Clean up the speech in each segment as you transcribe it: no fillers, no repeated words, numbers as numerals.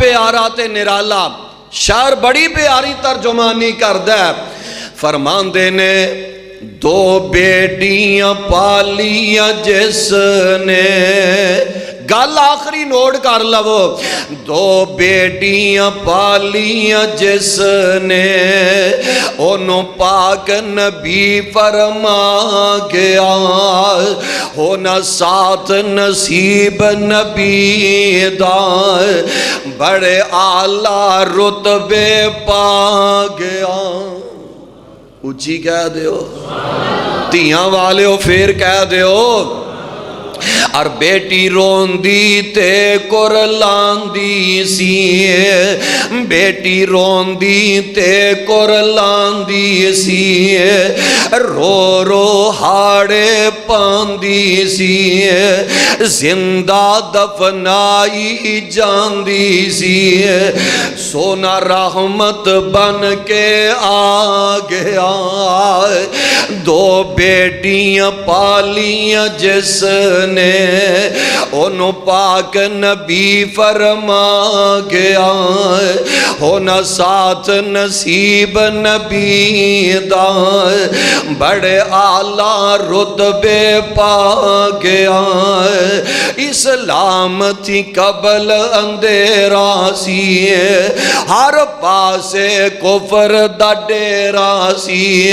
پیارا تے نرالا، شاعر بڑی پیاری ترجمانی کردہ ہے، فرماندے نے دو بیٹیاں پالیاں جس نے، گل آخری نوٹ کر لو، دو بیٹیاں پالیاں جس نے، انہوں پاک نبی فرما گیا، ہونا ساتھ نصیب نبی دا، بڑے اعلیٰ رتبے پا گیا۔ اچھی کہہ دیو، تیاں والے ہو پھر کہہ دیو، اور بیٹی روندی تے کرلاندی سی، بیٹی روندی تے کرلاندی سی، رو رو ہاڑے پاندی سی، زندہ دفنائی جاندی سی، سونا رحمت بن کے آ گیا، دو بیٹیاں پالیاں جس نے، انہوں پاک نبی فرما گیا، ہونا ساتھ نصیب نبی دا، بڑے اعلیٰ رتبے پا گیا، اسلام تھی قبل اندھیرا سی، ہر پاسے کفر دا ڈیرا سی،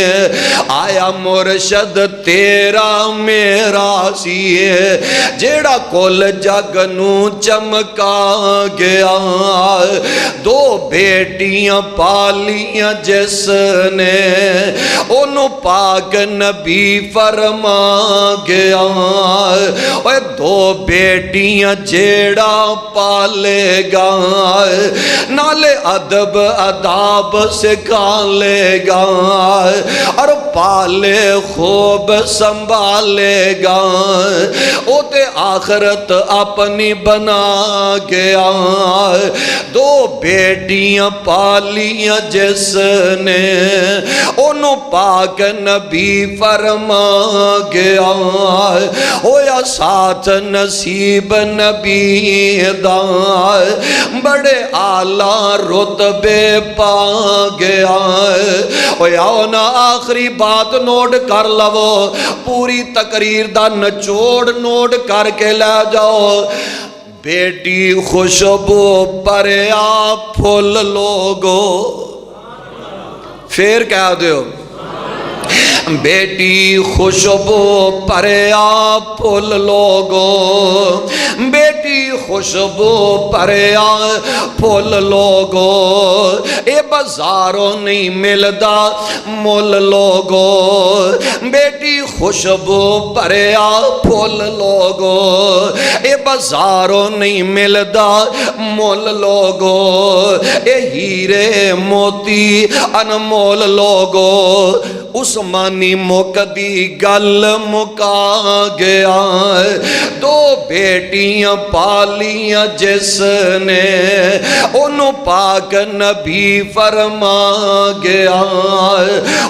آیا مرشد تیرا میرا سی، جیڑا کل جگ نو چمکا گیا، دو بیٹیاں پالیاں جس نے، انہوں پاک نبی فرما گیا، دو بیٹیاں جیڑا پالے گا، نالے ادب اداب سکھا لے گا، اور پالے خوب سنبھالے گا، او تے آخرت اپنی بنا گیا، دو بیٹیاں پالیاں جس نے، انہوں پاک نبی فرما گیا، ہویا ساتھ نصیب نبی دا، بڑے اعلیٰ رتبے پا گیا، ہویا نا آخری بات نوٹ کر لو، پوری تقریر دا نچوڑ نوٹ کر کے لے جاؤ، بیٹی خوشبو پریا پھول لوگو، پھر کہہ دیو، بیٹی خوشبو پریا پھول لوگو، بیٹی خوشبو پریا پھول لوگو، اے بازاروں نہیں ملدا مول لوگو، بیٹی خوشبو پریا پھول لوگو، اے بازاروں نہیں ملدا مول لوگو، اے ہیرے موتی انمول لوگو، عثمانی مقدی گل مکا گیا، دو بیٹیاں پالیاں جس نے، انہوں پاک نبی فرما گیا،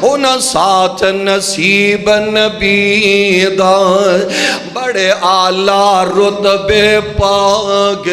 انہوں ساتھ نصیب نبی دا، بڑے اعلیٰ رتبے پا گیا۔